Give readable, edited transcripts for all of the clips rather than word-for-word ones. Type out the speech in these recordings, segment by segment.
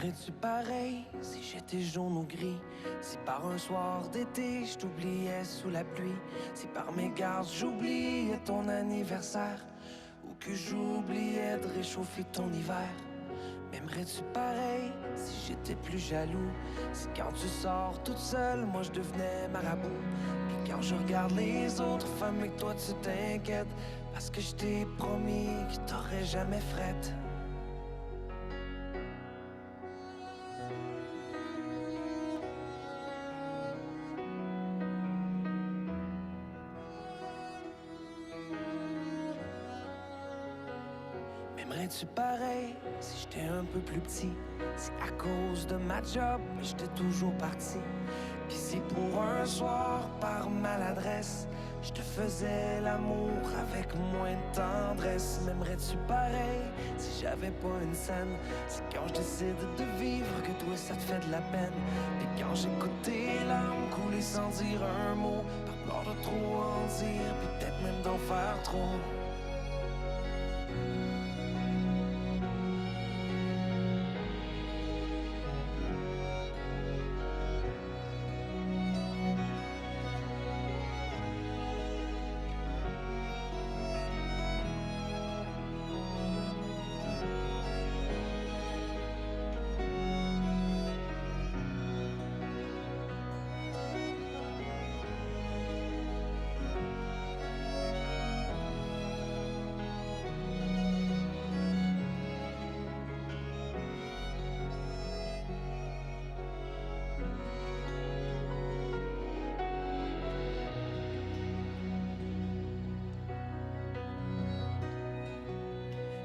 M'aimerais-tu pareil si j'étais jaune ou gris? Si par un soir d'été je t'oubliais sous la pluie? Si par mes gardes j'oubliais ton anniversaire? Ou que j'oubliais de réchauffer ton hiver? M'aimerais-tu pareil si j'étais plus jaloux? Si quand tu sors toute seule, moi je devenais marabout? Puis quand je regarde les autres femmes et que toi tu t'inquiètes, parce que je t'ai promis que t'aurais jamais frette. M'aimerais-tu pareil si j'étais un peu plus petit? Si à cause de ma job, j'étais toujours parti? Pis si pour un soir, par maladresse, je te faisais l'amour avec moins de tendresse? M'aimerais-tu pareil si j'avais pas une scène? Si quand je décide de vivre que toi ça te fait de la peine? Pis quand j'écoute tes larmes couler sans dire un mot, par peur de trop en dire, pis peut-être même d'en faire trop.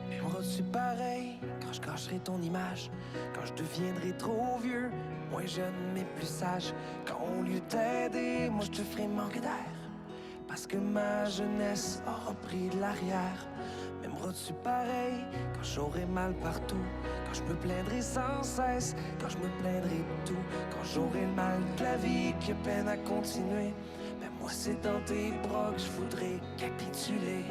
M'aimeras-tu pareil quand je cacherai ton image? Quand je deviendrai trop vieux, moins jeune mais plus sage? Quand au lieu d'aider, moi je te ferai manquer d'air? Parce que ma jeunesse aura pris de l'arrière. M'aimeras-tu pareil quand j'aurai mal partout? Quand je me plaindrai sans cesse, quand je me plaindrai de tout? Quand j'aurai le mal de la vie qui a peine à continuer? Ben moi c'est dans tes bras que je voudrais capituler.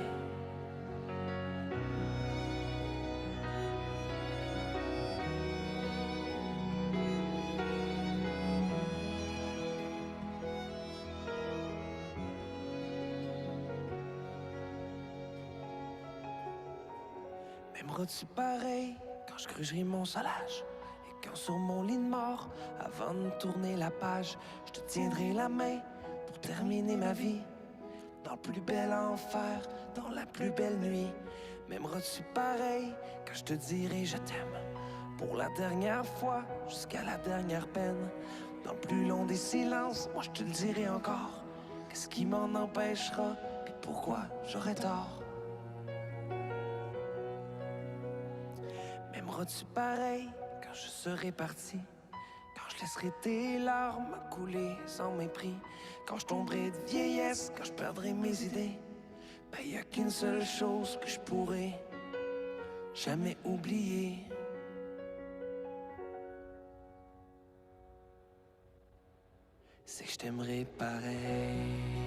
M'aimeras-tu pareil quand je grugerai mon solage? Et quand sur mon lit de mort, avant de tourner la page, je te tiendrai la main pour terminer ma vie dans le plus bel enfer, dans la plus belle nuit? M'aimeras-tu pareil quand je te dirai je t'aime pour la dernière fois, jusqu'à la dernière peine? Dans le plus long des silences, moi je te le dirai encore. Qu'est-ce qui m'en empêchera, puis pourquoi j'aurais tort? M'aimeras-tu pareil quand je serai parti? Quand je laisserai tes larmes couler sans mépris? Quand je tomberai de vieillesse, quand je perdrai mes idées? Ben y a qu'une seule chose que je pourrai jamais oublier. C'est que je t'aimerai pareil.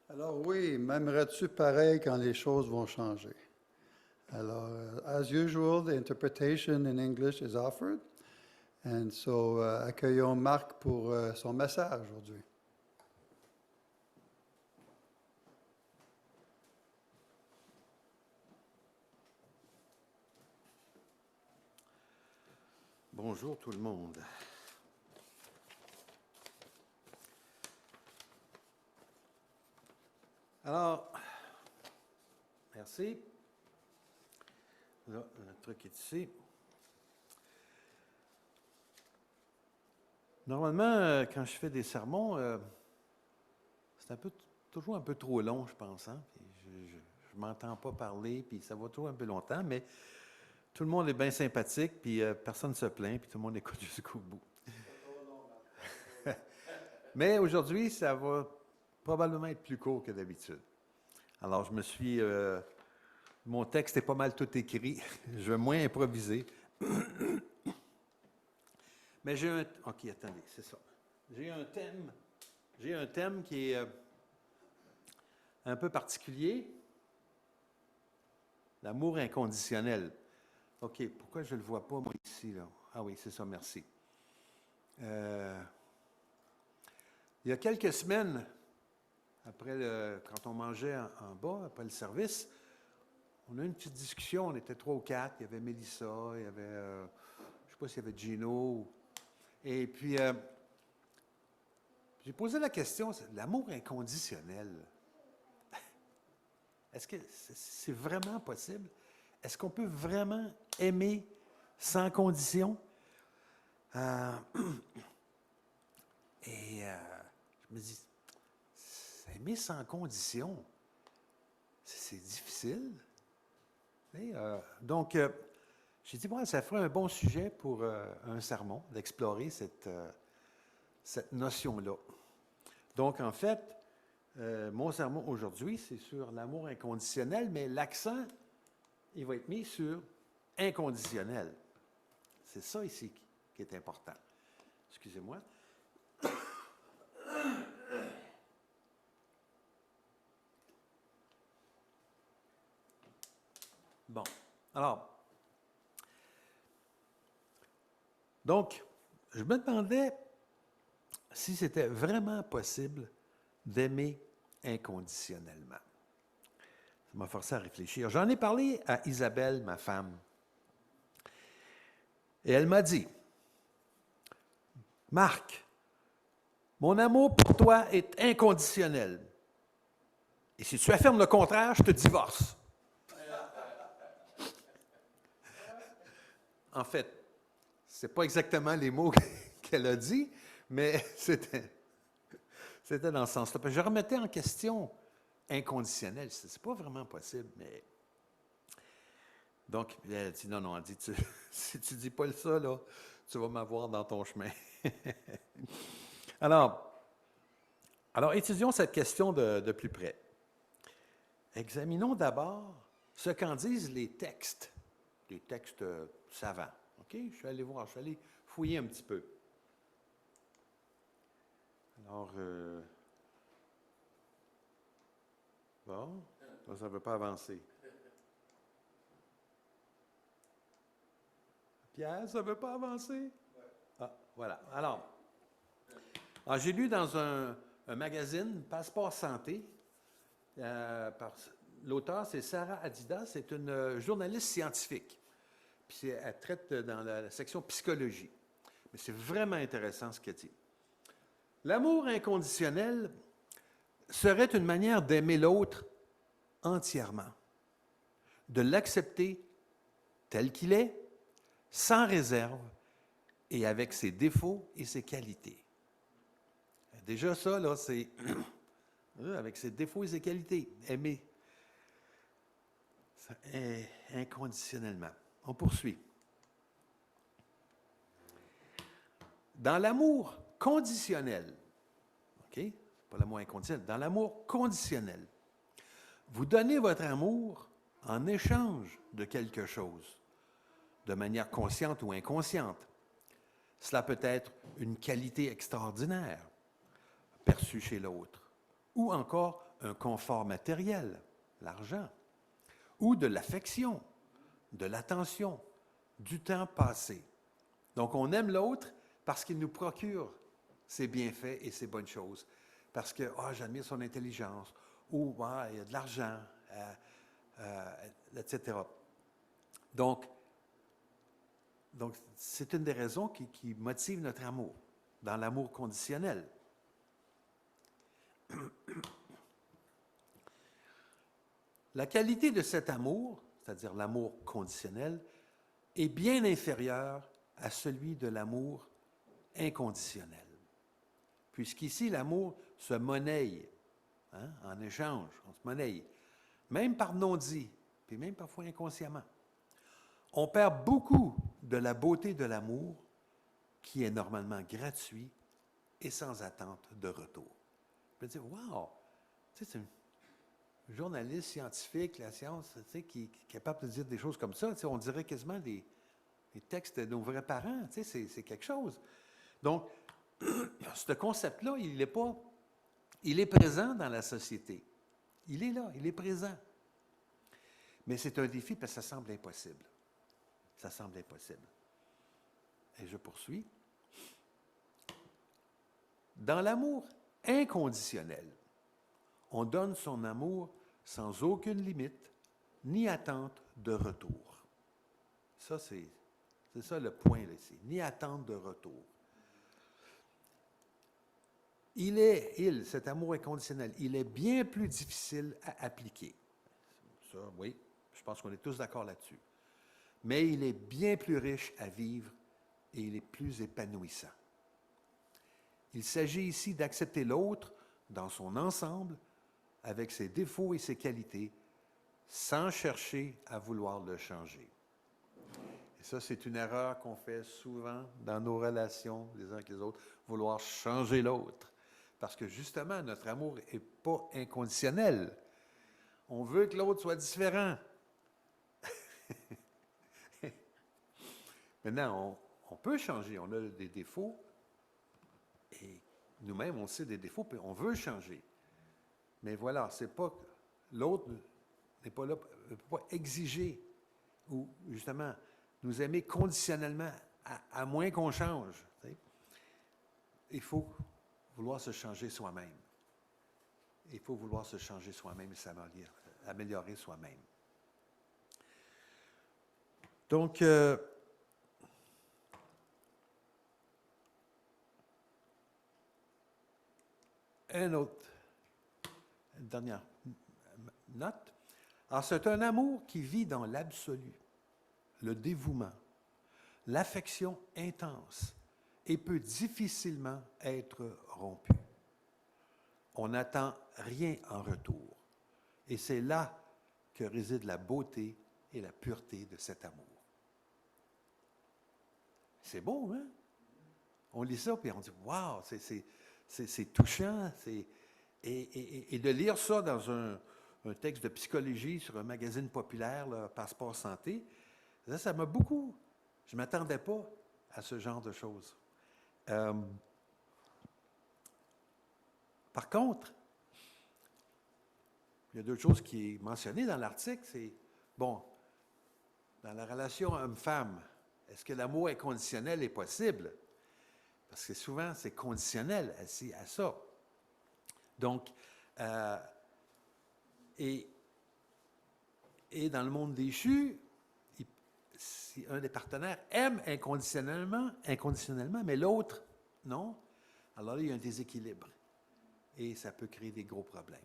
Alors oui, m'aimerais-tu pareil quand les choses vont changer? Alors, as usual, the interpretation in English is offered. And so, accueillons Marc pour son message aujourd'hui. Bonjour tout le monde. Alors, merci. Là, le truc est ici. Normalement, quand je fais des sermons, toujours un peu trop long, je pense. Hein? Puis je m'entends pas parler, puis ça va toujours un peu longtemps, mais tout le monde est bien sympathique, puis personne ne se plaint, puis tout le monde écoute jusqu'au bout. Mais aujourd'hui, ça va probablement être plus court que d'habitude. Alors, mon texte est pas mal tout écrit. Je vais moins improviser. Mais OK, attendez, c'est ça. J'ai un thème qui est un peu particulier. L'amour inconditionnel. OK, pourquoi je ne le vois pas, moi, ici, là? Ah oui, c'est ça, merci. Il y a quelques semaines, quand on mangeait en bas, après le service, on a eu une petite discussion, on était 3 ou 4, il y avait Mélissa, il y avait, je ne sais pas s'il y avait Gino, et puis j'ai posé la question, l'amour inconditionnel, est-ce que c'est vraiment possible? Est-ce qu'on peut vraiment aimer sans condition? Je me dis, aimer sans condition, c'est difficile. Donc, j'ai dit, ça ferait un bon sujet pour un sermon, d'explorer cette notion-là. Donc, en fait, mon sermon aujourd'hui, c'est sur l'amour inconditionnel, mais l'accent, il va être mis sur inconditionnel. C'est ça ici qui est important. Excusez-moi. Bon, alors, donc, je me demandais si c'était vraiment possible d'aimer inconditionnellement. Ça m'a forcé à réfléchir. J'en ai parlé à Isabelle, ma femme, et elle m'a dit, « Marc, mon amour pour toi est inconditionnel. Et si tu affirmes le contraire, je te divorce. » En fait, ce n'est pas exactement les mots qu'elle a dit, mais c'était dans ce sens-là. Je remettais en question inconditionnel. Ce n'est pas vraiment possible, mais... Donc, elle a dit, non, elle dit, si tu ne dis pas ça, là, tu vas m'avoir dans ton chemin. Alors, étudions cette question de plus près. Examinons d'abord ce qu'en disent les textes savants. OK? Je suis allé fouiller un petit peu. Alors, bon, ça ne veut pas avancer. Pierre, ça ne veut pas avancer? Ah, voilà. Alors, j'ai lu dans un magazine, Passeport Santé, l'auteur, c'est Sarah Adida, c'est une journaliste scientifique. Puis elle traite dans la section psychologie. Mais c'est vraiment intéressant ce qu'elle dit. L'amour inconditionnel serait une manière d'aimer l'autre entièrement, de l'accepter tel qu'il est, sans réserve et avec ses défauts et ses qualités. Déjà ça, là, c'est avec ses défauts et ses qualités, aimer inconditionnellement. On poursuit. Dans l'amour conditionnel, OK? C'est pas l'amour inconditionnel, dans l'amour conditionnel, vous donnez votre amour en échange de quelque chose, de manière consciente ou inconsciente. Cela peut être une qualité extraordinaire perçue chez l'autre, ou encore un confort matériel, l'argent, ou de l'affection, de l'attention, du temps passé. Donc, on aime l'autre parce qu'il nous procure ses bienfaits et ses bonnes choses. Parce que, j'admire son intelligence, ou il y a de l'argent, etc. Donc, c'est une des raisons qui motive notre amour, dans l'amour conditionnel. La qualité de cet amour, c'est-à-dire l'amour conditionnel, est bien inférieure à celui de l'amour inconditionnel. Puisqu'ici, l'amour se monnaie hein, en échange, on se monnaie, même par non-dit, puis même parfois inconsciemment. On perd beaucoup de la beauté de l'amour qui est normalement gratuit et sans attente de retour. On peut dire, wow, tu sais, c'est un journaliste scientifique, la science, tu sais, qui est capable de dire des choses comme ça, tu sais, on dirait quasiment des textes de nos vrais parents, tu sais, c'est quelque chose. Donc, ce concept-là, il est présent dans la société. Il est là, il est présent. Mais c'est un défi parce que ça semble impossible. Ça semble impossible. Et je poursuis. Dans l'amour inconditionnel, on donne son amour sans aucune limite, ni attente de retour. Ça, c'est ça le point là, ici. Ni attente de retour. Cet amour inconditionnel, il est bien plus difficile à appliquer. Ça, oui, je pense qu'on est tous d'accord là-dessus. Mais il est bien plus riche à vivre et il est plus épanouissant. Il s'agit ici d'accepter l'autre dans son ensemble, avec ses défauts et ses qualités, sans chercher à vouloir le changer. Et ça, c'est une erreur qu'on fait souvent dans nos relations les uns avec les autres, vouloir changer l'autre. Parce que justement, notre amour n'est pas inconditionnel. On veut que l'autre soit différent. Maintenant, on peut changer, on a des défauts, et nous-mêmes, on sait des défauts, puis on veut changer. Mais voilà, c'est pas l'autre n'est pas là, ne peut pas exiger ou justement nous aimer conditionnellement, à moins qu'on change. Tu sais. Il faut vouloir se changer soi-même. Il faut vouloir se changer soi-même et s'améliorer soi-même. Donc, une dernière note. Alors, c'est un amour qui vit dans l'absolu, le dévouement, l'affection intense et peut difficilement être rompu. On n'attend rien en retour. Et c'est là que réside la beauté et la pureté de cet amour. C'est beau, hein? On lit ça, puis on dit, « Wow, c'est touchant. » Et de lire ça dans un texte de psychologie sur un magazine populaire, là, Passeport Santé, ça m'a beaucoup... Je ne m'attendais pas à ce genre de choses. Par contre, il y a d'autres choses qui est mentionnées dans l'article, c'est, bon, dans la relation homme-femme, est-ce que l'amour inconditionnel est possible? Parce que souvent, c'est conditionnel à ça. Donc, et dans le monde déchu, si un des partenaires aime inconditionnellement, mais l'autre, non, alors là, il y a un déséquilibre. Et ça peut créer des gros problèmes.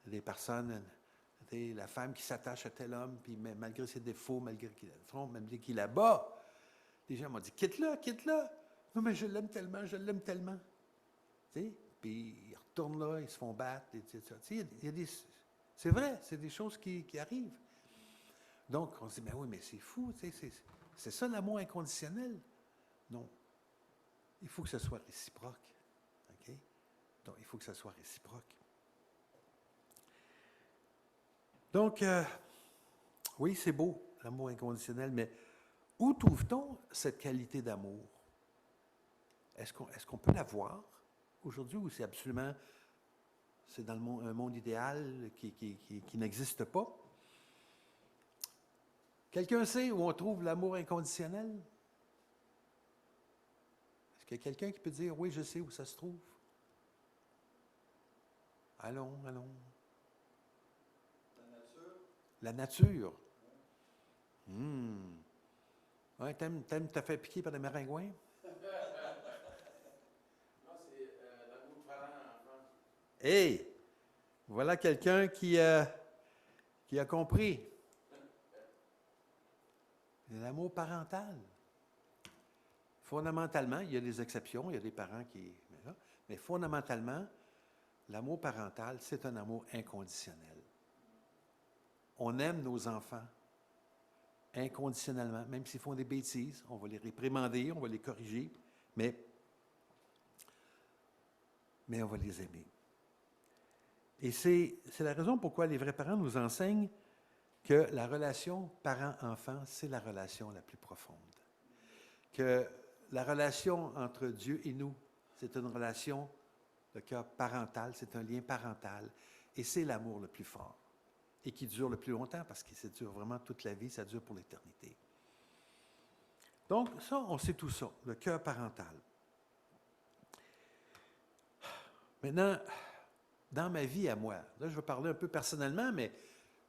Des personnes, la femme qui s'attache à tel homme, puis malgré ses défauts, malgré qu'il la bat, les gens m'ont dit, quitte-le, quitte-le. Non, mais je l'aime tellement, je l'aime tellement. Tu sais, puis ils retournent là, ils se font battre, etc. Tu sais, c'est vrai, c'est des choses qui arrivent. Donc, on se dit, mais oui, mais c'est fou, tu sais, c'est ça l'amour inconditionnel. Non. Il faut que ce soit réciproque. OK? Donc, il faut que ce soit réciproque. Donc, oui, c'est beau, l'amour inconditionnel, mais où trouve-t-on cette qualité d'amour? Est-ce qu'on peut la voir aujourd'hui ou c'est absolument, c'est dans un monde idéal qui n'existe pas? Quelqu'un sait où on trouve l'amour inconditionnel? Est-ce qu'il y a quelqu'un qui peut dire, oui, je sais où ça se trouve? Allons. La nature. Ouais, t'aimes te faire piquer par des maringouins? Non, c'est l'amour parent enfant. Hey! Voilà quelqu'un qui a compris. L'amour parental. Fondamentalement, il y a des exceptions, il y a des parents qui... Mais fondamentalement, l'amour parental, c'est un amour inconditionnel. On aime nos enfants inconditionnellement, même s'ils font des bêtises, on va les réprimander, on va les corriger, mais on va les aimer. Et c'est la raison pourquoi les vrais parents nous enseignent que la relation parent-enfant, c'est la relation la plus profonde. Que la relation entre Dieu et nous, c'est une relation, le cœur parental, c'est un lien parental, et c'est l'amour le plus fort, et qui dure le plus longtemps, parce que ça dure vraiment toute la vie, ça dure pour l'éternité. Donc, ça, on sait tout ça, le cœur parental. Maintenant, dans ma vie à moi, là, je vais parler un peu personnellement, mais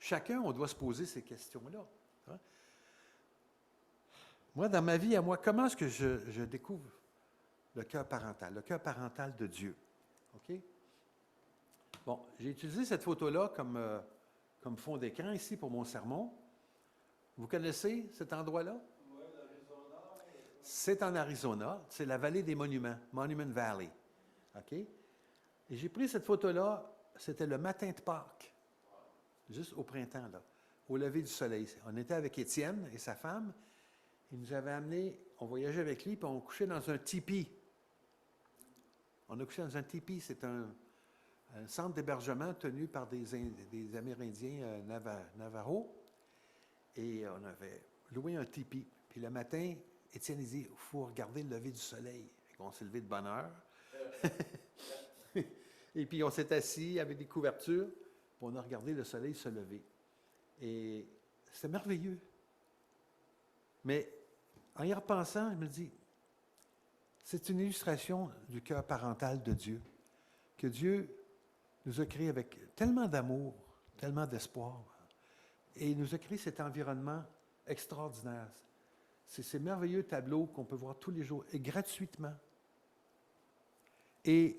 chacun, on doit se poser ces questions-là. Hein? Moi, dans ma vie à moi, comment est-ce que je découvre le cœur parental de Dieu? OK? Bon, j'ai utilisé cette photo-là comme fond d'écran ici pour mon sermon. Vous connaissez cet endroit-là? Oui, l'Arizona. C'est en Arizona. C'est la vallée des monuments, Monument Valley. OK? Et j'ai pris cette photo-là, c'était le matin de Pâques, juste au printemps, là, au lever du soleil. On était avec Étienne et sa femme. Il nous avait amenés, on voyageait avec lui, puis on couchait dans un tipi. On a couché dans un tipi, c'est un centre d'hébergement tenu par des Amérindiens Navajo. Et on avait loué un tipi. Puis le matin, Étienne il dit, il faut regarder le lever du soleil. On s'est levé de bonne heure. Et puis on s'est assis avec des couvertures, puis on a regardé le soleil se lever. Et c'est merveilleux. Mais en y repensant, je me dis, c'est une illustration du cœur parental de Dieu, que Dieu nous a créés avec tellement d'amour, tellement d'espoir, et il nous a créé cet environnement extraordinaire. C'est ces merveilleux tableaux qu'on peut voir tous les jours, et gratuitement. Et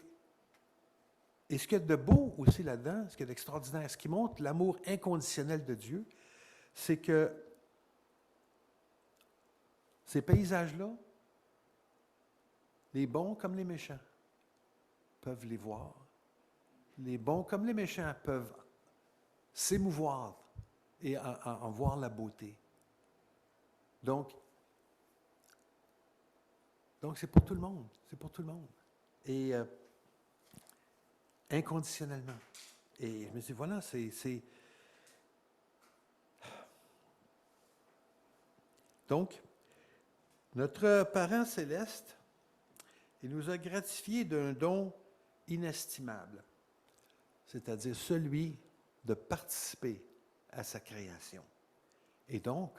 ce qu'il y a de beau aussi là-dedans, ce qu'il y a d'extraordinaire, ce qui montre l'amour inconditionnel de Dieu, c'est que ces paysages-là, les bons comme les méchants, peuvent les voir. Les bons comme les méchants peuvent s'émouvoir et en voir la beauté. Donc c'est pour tout le monde. C'est pour tout le monde. Et inconditionnellement. Et je me dis, voilà, c'est... Donc, notre Parent céleste, il nous a gratifiés d'un don inestimable, c'est-à-dire celui de participer à sa création. Et donc,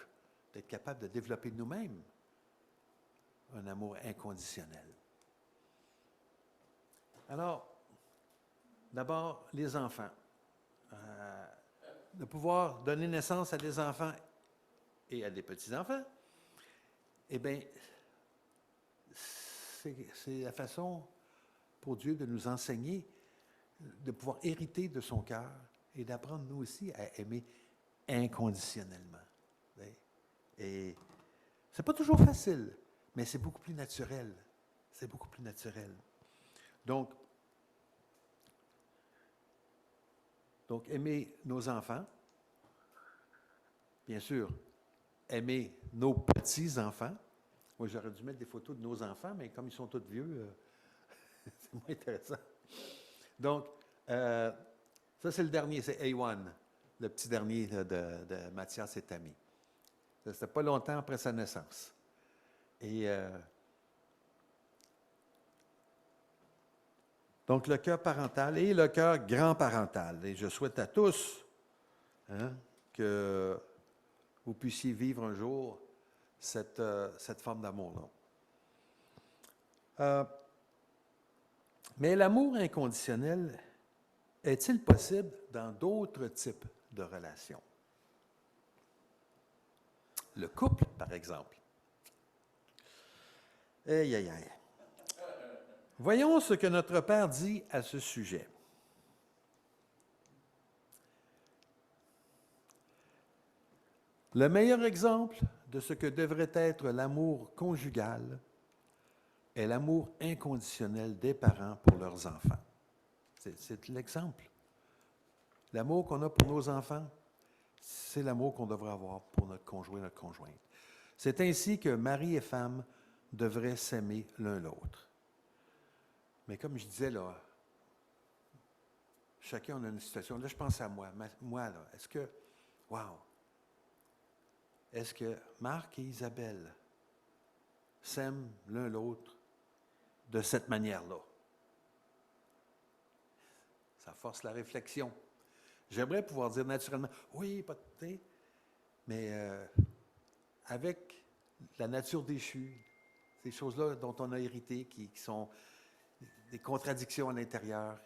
d'être capable de développer nous-mêmes un amour inconditionnel. Alors, d'abord, les enfants. De pouvoir donner naissance à des enfants et à des petits-enfants, eh bien, c'est la façon pour Dieu de nous enseigner, de pouvoir hériter de son cœur et d'apprendre nous aussi à aimer inconditionnellement. Et c'est pas toujours facile, mais c'est beaucoup plus naturel. C'est beaucoup plus naturel. Donc, aimer nos enfants, bien sûr, aimer nos petits-enfants. Moi, j'aurais dû mettre des photos de nos enfants, mais comme ils sont tous vieux, c'est moins intéressant. Donc, ça, c'est le dernier, c'est A1, le petit dernier de Mathias et Tammy. C'était pas longtemps après sa naissance. Et donc, le cœur parental et le cœur grand-parental. Et je souhaite à tous que vous puissiez vivre un jour cette forme d'amour-là. Mais l'amour inconditionnel, est-il possible dans d'autres types de relations? Le couple, par exemple. Aïe, aïe, aïe. Voyons ce que notre Père dit à ce sujet. Le meilleur exemple de ce que devrait être l'amour conjugal est l'amour inconditionnel des parents pour leurs enfants. C'est l'exemple. L'amour qu'on a pour nos enfants, c'est l'amour qu'on devrait avoir pour notre conjoint, notre conjointe. C'est ainsi que mari et femme devraient s'aimer l'un l'autre. Mais comme je disais, là, chacun a une situation. Là, je pense à moi. Moi, là, est-ce que Marc et Isabelle s'aiment l'un l'autre de cette manière-là? Ça force la réflexion. J'aimerais pouvoir dire naturellement, oui, pas de thé, mais avec la nature déchue, ces choses-là dont on a hérité, qui sont des contradictions à l'intérieur,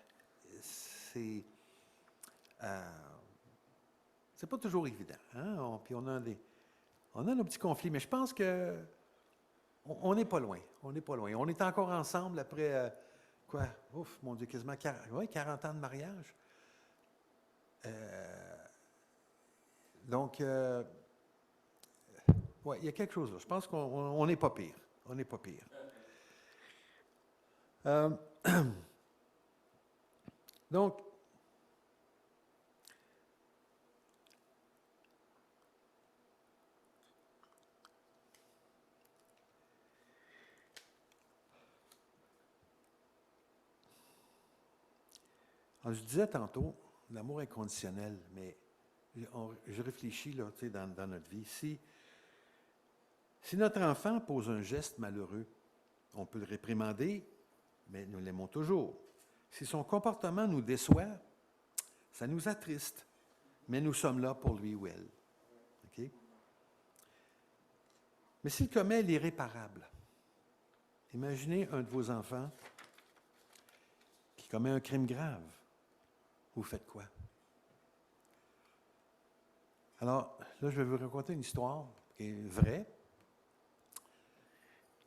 c'est pas toujours évident. Hein? Puis on a nos petits conflits, mais je pense que on n'est pas loin. On n'est pas loin. On est encore ensemble après, mon Dieu, quasiment 40 ans de mariage. Donc, il y a quelque chose là. Je pense qu'on n'est pas pire. On n'est pas pire. Donc, je disais tantôt, l'amour inconditionnel, mais je réfléchis là, dans notre vie. Si notre enfant pose un geste malheureux, on peut le réprimander, mais nous l'aimons toujours. Si son comportement nous déçoit, ça nous attriste, mais nous sommes là pour lui ou elle. OK? Mais s'il commet l'irréparable, imaginez un de vos enfants qui commet un crime grave. Vous faites quoi? Alors, là, je vais vous raconter une histoire qui est vraie.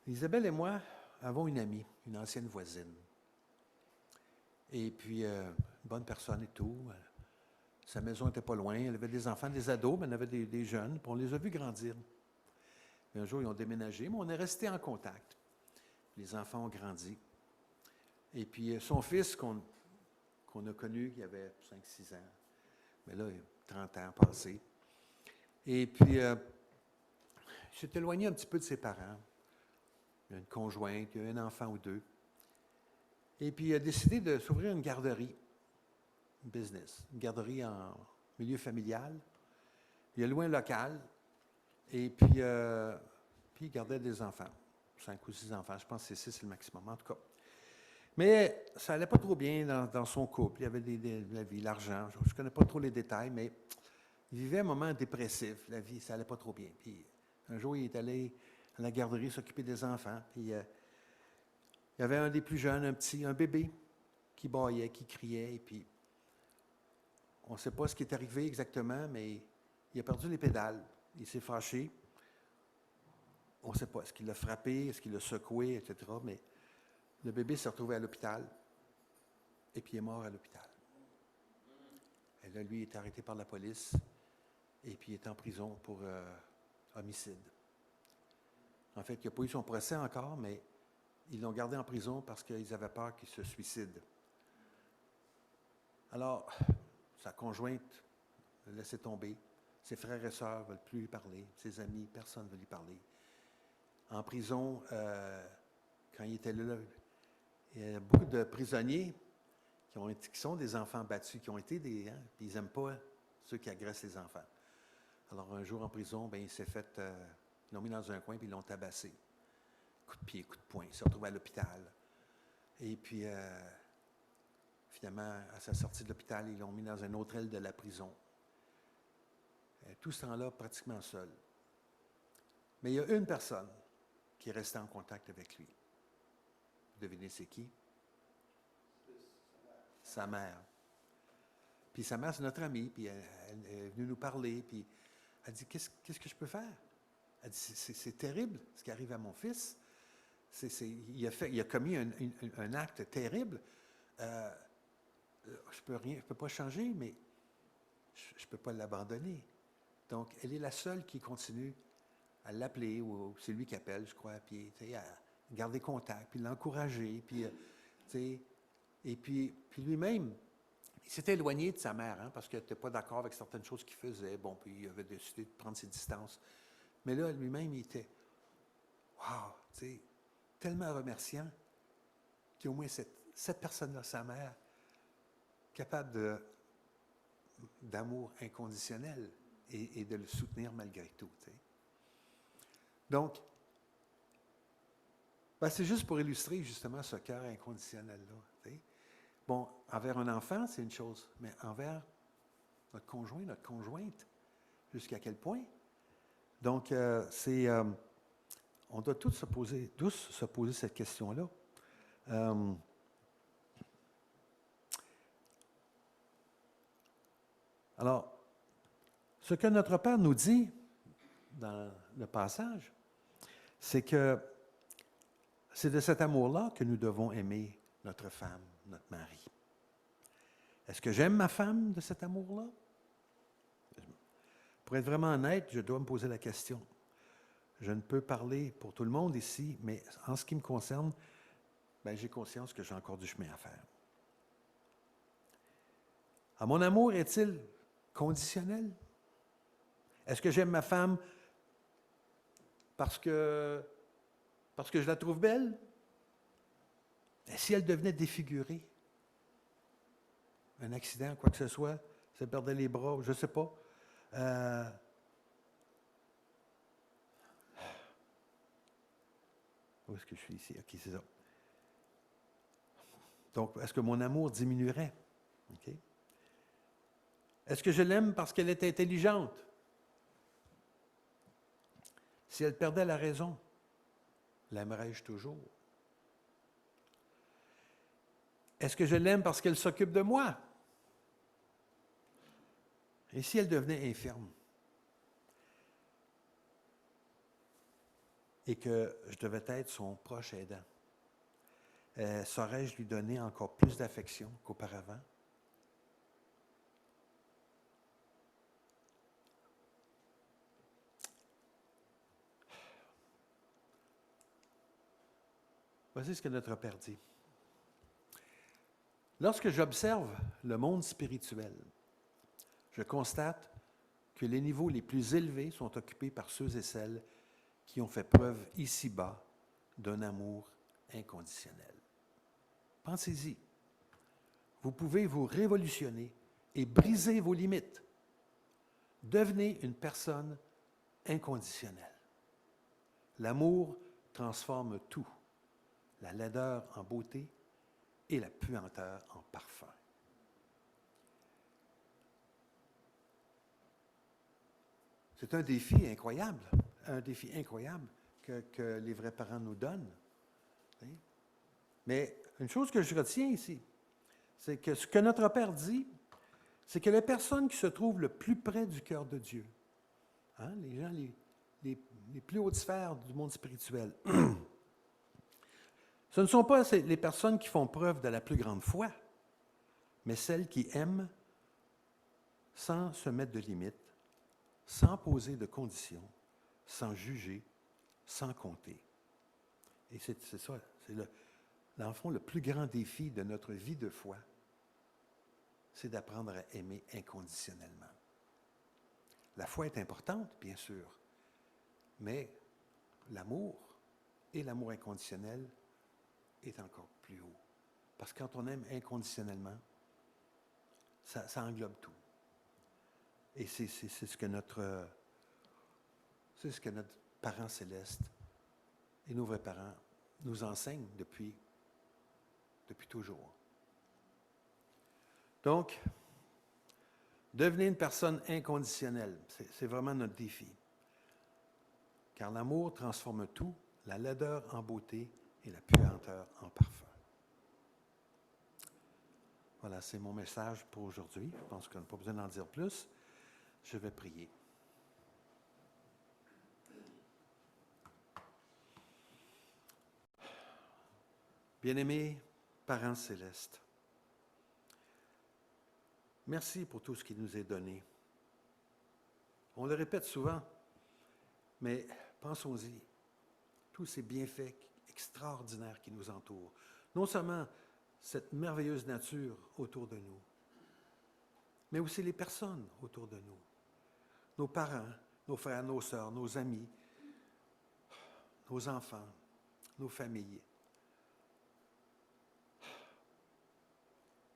Isabelle et moi avons une amie, une ancienne voisine. Et puis, bonne personne et tout. Sa maison n'était pas loin. Elle avait des enfants, des ados, mais elle avait des jeunes. Puis on les a vus grandir. Et un jour, ils ont déménagé, mais on est resté en contact. Les enfants ont grandi. Et puis, son fils, qu'on a connu, il avait 5-6 ans. Mais là, il a 30 ans passés. Et puis, il s'est éloigné un petit peu de ses parents. Il a une conjointe, il a un enfant ou deux. Et puis, il a décidé de s'ouvrir une garderie, une business, une garderie en milieu familial. Il a loué un local. Et puis, il gardait des enfants. 5 ou 6 enfants, je pense que c'est 6, c'est le maximum, en tout cas. Mais ça n'allait pas trop bien dans son couple. Il y avait la vie, l'argent. Je ne connais pas trop les détails, mais il vivait un moment dépressif. La vie, ça n'allait pas trop bien. Puis un jour, il est allé à la garderie s'occuper des enfants. Puis il y avait un des plus jeunes, un bébé, qui bâillait, qui criait. Et puis, on ne sait pas ce qui est arrivé exactement, mais il a perdu les pédales. Il s'est fâché. On ne sait pas. Est-ce qu'il l'a frappé? Est-ce qu'il l'a secoué, etc. Mais le bébé s'est retrouvé à l'hôpital. Et puis il est mort à l'hôpital. Et là, lui, il est arrêté par la police. Et puis il est en prison pour homicide. En fait, il n'a pas eu son procès encore, mais ils l'ont gardé en prison parce qu'ils avaient peur qu'il se suicide. Alors, sa conjointe l'a laissé tomber. Ses frères et sœurs ne veulent plus lui parler. Ses amis, personne ne veut lui parler. En prison, quand il était là, il y a beaucoup de prisonniers qui sont des enfants battus, qui ont été puis ils n'aiment pas ceux qui agressent les enfants. Alors, un jour en prison, il s'est fait... ils l'ont mis dans un coin, puis ils l'ont tabassé. Coup de pied, coup de poing. Il s'est retrouvé à l'hôpital. Et puis, finalement, à sa sortie de l'hôpital, ils l'ont mis dans une autre aile de la prison. Tout ce temps-là, pratiquement seul. Mais il y a une personne qui est restée en contact avec lui. Devinez c'est qui? Sa mère. Puis sa mère, c'est notre amie, puis elle est venue nous parler, puis elle dit, qu'est-ce que je peux faire? Elle dit, c'est terrible ce qui arrive à mon fils. Il a commis un acte terrible. Je peux pas changer, mais je ne peux pas l'abandonner. Donc, elle est la seule qui continue à l'appeler, ou c'est lui qui appelle, je crois, puis à garder contact, puis l'encourager, puis Et puis lui-même, il s'était éloigné de sa mère, hein, parce qu'il n'était pas d'accord avec certaines choses qu'il faisait. Bon, puis il avait décidé de prendre ses distances. Mais là, lui-même, il était, wow, tu sais, tellement remerciant qu'il y a au moins cette personne-là, sa mère, capable d'amour inconditionnel et de le soutenir malgré tout. Tu sais. Donc, ben, c'est juste pour illustrer justement ce cœur inconditionnel-là. Tu sais. Bon, envers un enfant, c'est une chose, mais envers notre conjoint, notre conjointe, jusqu'à quel point? Donc, on doit tous se poser cette question-là. Alors, ce que notre Père nous dit dans le passage, c'est que c'est de cet amour-là que nous devons aimer notre femme, notre mari. Est-ce que j'aime ma femme de cet amour-là? Pour être vraiment honnête, je dois me poser la question. Je ne peux parler pour tout le monde ici, mais en ce qui me concerne, ben, j'ai conscience que j'ai encore du chemin à faire. Ah, mon amour est-il conditionnel? Est-ce que j'aime ma femme parce que je la trouve belle? Et si elle devenait défigurée? Un accident, quoi que ce soit, si elle perdait les bras, je ne sais pas. Où est-ce que je suis ici? OK, c'est ça. Donc, est-ce que mon amour diminuerait? OK? Est-ce que je l'aime parce qu'elle est intelligente? Si elle perdait la raison, l'aimerais-je toujours? Est-ce que je l'aime parce qu'elle s'occupe de moi? Et si elle devenait infirme? Et que je devais être son proche aidant? Saurais-je lui donner encore plus d'affection qu'auparavant? Voici ce que notre Père dit. Lorsque j'observe le monde spirituel, je constate que les niveaux les plus élevés sont occupés par ceux et celles qui ont fait preuve ici-bas d'un amour inconditionnel. Pensez-y. Vous pouvez vous révolutionner et briser vos limites. Devenez une personne inconditionnelle. L'amour transforme tout, la laideur en beauté et la puanteur en parfum. C'est un défi incroyable que les vrais parents nous donnent. Mais une chose que je retiens ici, c'est que ce que notre Père dit, c'est que les personnes qui se trouvent le plus près du cœur de Dieu, hein, les gens les plus hautes sphères du monde spirituel, ce ne sont pas les personnes qui font preuve de la plus grande foi, mais celles qui aiment sans se mettre de limites, sans poser de conditions, sans juger, sans compter. Et c'est ça, c'est dans le fond, le plus grand défi de notre vie de foi, c'est d'apprendre à aimer inconditionnellement. La foi est importante, bien sûr, mais l'amour et l'amour inconditionnel est encore plus haut. Parce que quand on aime inconditionnellement, ça englobe tout. Et c'est ce que notre parent céleste et nos vrais parents nous enseignent depuis toujours. Donc, devenez une personne inconditionnelle. C'est vraiment notre défi. Car l'amour transforme tout, la laideur en beauté et la puanteur en parfum. Voilà, c'est mon message pour aujourd'hui. Je pense qu'on n'a pas besoin d'en dire plus. Je vais prier. Bien-aimés parents célestes, merci pour tout ce qui nous est donné. On le répète souvent, mais pensons-y, tous ces bienfaits extraordinaires qui nous entourent. Non seulement cette merveilleuse nature autour de nous, mais aussi les personnes autour de nous, nos parents, nos frères, nos sœurs, nos amis, nos enfants, nos familles.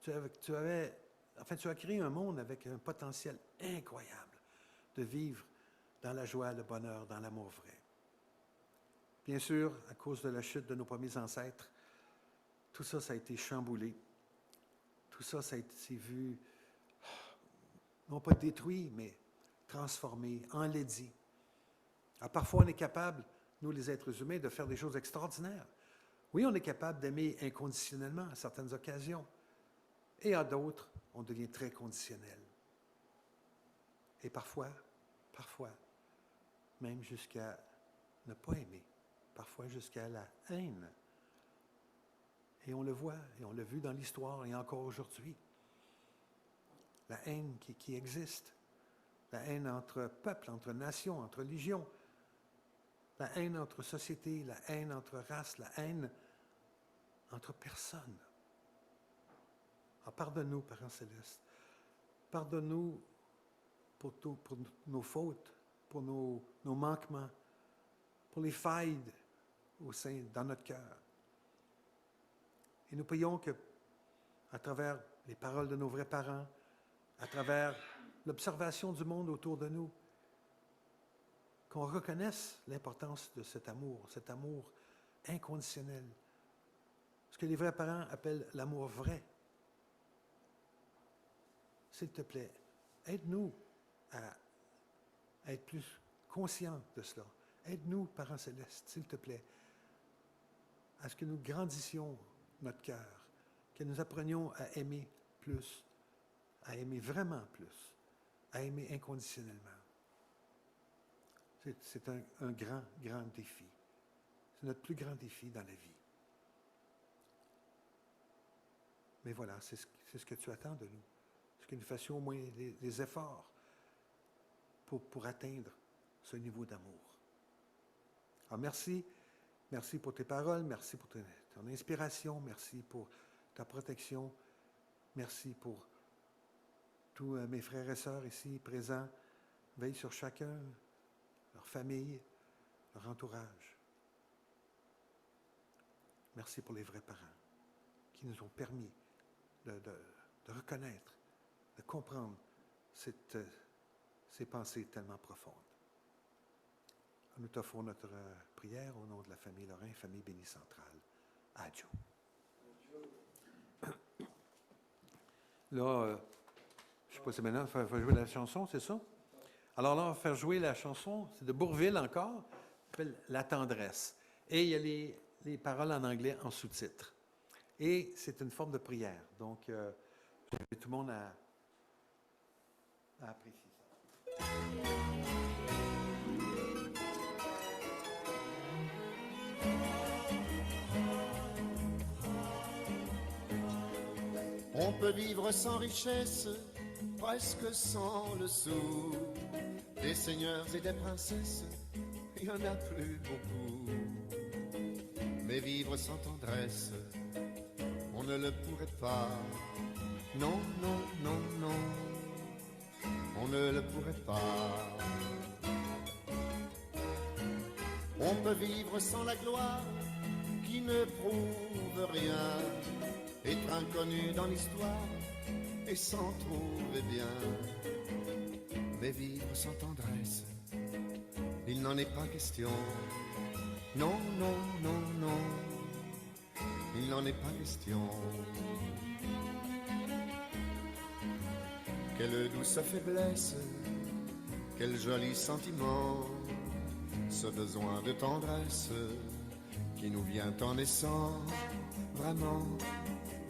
Tu as créé un monde avec un potentiel incroyable de vivre dans la joie, le bonheur, dans l'amour vrai. Bien sûr, à cause de la chute de nos premiers ancêtres, tout ça, ça a été chamboulé. Tout ça, ça a été vu, non pas détruit, mais transformé, enlaidi. Alors, parfois, on est capable, nous les êtres humains, de faire des choses extraordinaires. Oui, on est capable d'aimer inconditionnellement à certaines occasions. Et à d'autres, on devient très conditionnel. Et parfois, même jusqu'à ne pas aimer. Parfois jusqu'à la haine. Et on le voit, et on l'a vu dans l'histoire, et encore aujourd'hui. La haine qui existe. La haine entre peuples, entre nations, entre religions. La haine entre sociétés, la haine entre races, la haine entre personnes. Alors, pardonne-nous, Parent Céleste. Pardonne-nous pour nos fautes, pour nos manquements, pour les failles dans notre cœur. Et nous prions que, à travers les paroles de nos vrais parents, à travers l'observation du monde autour de nous, qu'on reconnaisse l'importance de cet amour inconditionnel. Ce que les vrais parents appellent l'amour vrai. S'il te plaît, aide-nous à être plus conscients de cela. Aide-nous, Parents Célestes, s'il te plaît, à ce que nous grandissions notre cœur, que nous apprenions à aimer plus, à aimer vraiment plus, à aimer inconditionnellement. C'est un grand, grand défi. C'est notre plus grand défi dans la vie. Mais voilà, c'est ce que tu attends de nous. C'est que nous fassions au moins des efforts pour atteindre ce niveau d'amour. Alors merci pour tes paroles, merci pour ton inspiration, merci pour ta protection, merci pour tous mes frères et sœurs ici présents. Veille sur chacun, leur famille, leur entourage. Merci pour les vrais parents qui nous ont permis de reconnaître, de comprendre ces pensées tellement profondes. Nous t'offrons notre prière au nom de la famille Lorrain, famille bénie centrale. Adieu. Là, je ne sais pas si maintenant, il faut jouer la chanson, c'est ça? Alors là, on va faire jouer la chanson, c'est de Bourvil encore, qui s'appelle La tendresse. Et il y a les paroles en anglais en sous-titres. Et c'est une forme de prière. Donc, j'invite tout le monde à apprécier ça. On peut vivre sans richesse, presque sans le sou. Des seigneurs et des princesses, il n'y en a plus beaucoup. Mais vivre sans tendresse, on ne le pourrait pas. Non, non, non, non, on ne le pourrait pas. On peut vivre sans la gloire qui ne prouve rien, être inconnu dans l'histoire et s'en trouver bien. Mais vivre sans tendresse, il n'en est pas question. Non, non, non, non, il n'en est pas question. Quelle douce faiblesse, quel joli sentiment, ce besoin de tendresse qui nous vient en naissant. Vraiment,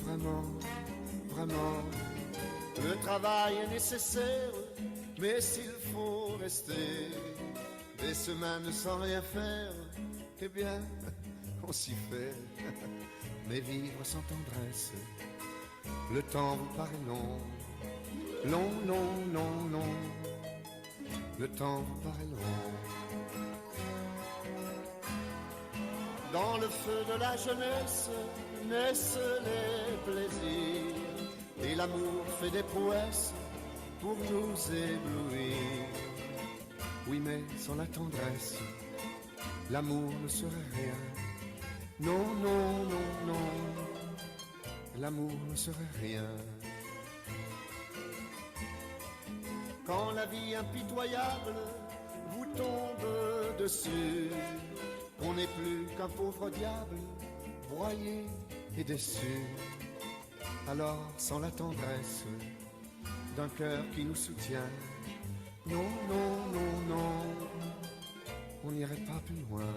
vraiment, vraiment. Le travail est nécessaire, mais s'il faut rester des semaines sans rien faire, eh bien, on s'y fait. Mais vivre sans tendresse, le temps vous paraît long. Long, long, long, long, le temps vous paraît long. Dans le feu de la jeunesse naissent les plaisirs, et l'amour fait des prouesses pour nous éblouir. Oui, mais sans la tendresse, l'amour ne serait rien. Non, non, non, non, l'amour ne serait rien. Quand la vie impitoyable vous tombe dessus, on n'est plus qu'un pauvre diable, broyé et déçu. Alors, sans la tendresse d'un cœur qui nous soutient, non, non, non, non, on n'irait pas plus loin.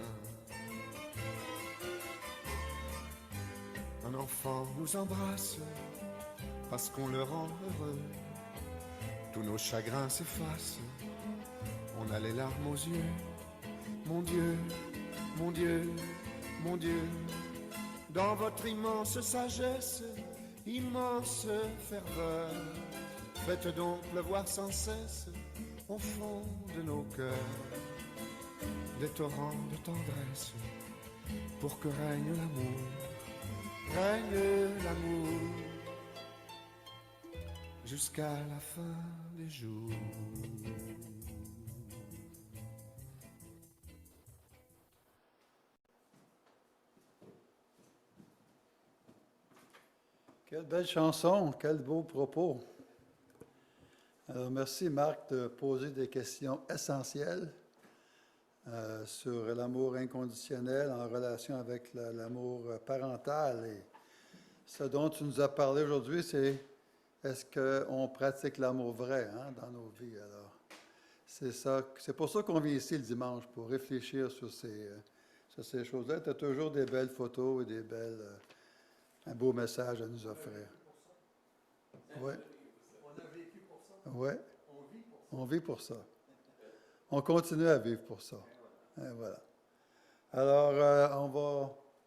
Un enfant nous embrasse parce qu'on le rend heureux. Tous nos chagrins s'effacent, on a les larmes aux yeux. Mon Dieu, mon Dieu, mon Dieu, dans votre immense sagesse, immense ferveur, faites donc pleuvoir sans cesse au fond de nos cœurs des torrents de tendresse pour que règne l'amour, jusqu'à la fin des jours. Quelle belle chanson, quel beau propos. Alors, merci Marc de poser des questions essentielles sur l'amour inconditionnel en relation avec l'amour parental. Et ce dont tu nous as parlé aujourd'hui, c'est est-ce qu'on pratique l'amour vrai dans nos vies? Alors, c'est pour ça qu'on vient ici le dimanche, pour réfléchir sur ces choses-là. Tu as toujours des belles photos et un beau message à nous offrir. Oui. On a vécu pour ça. Oui. On vit pour ça. On vit pour ça. On continue à vivre pour ça. Et voilà. Alors, on va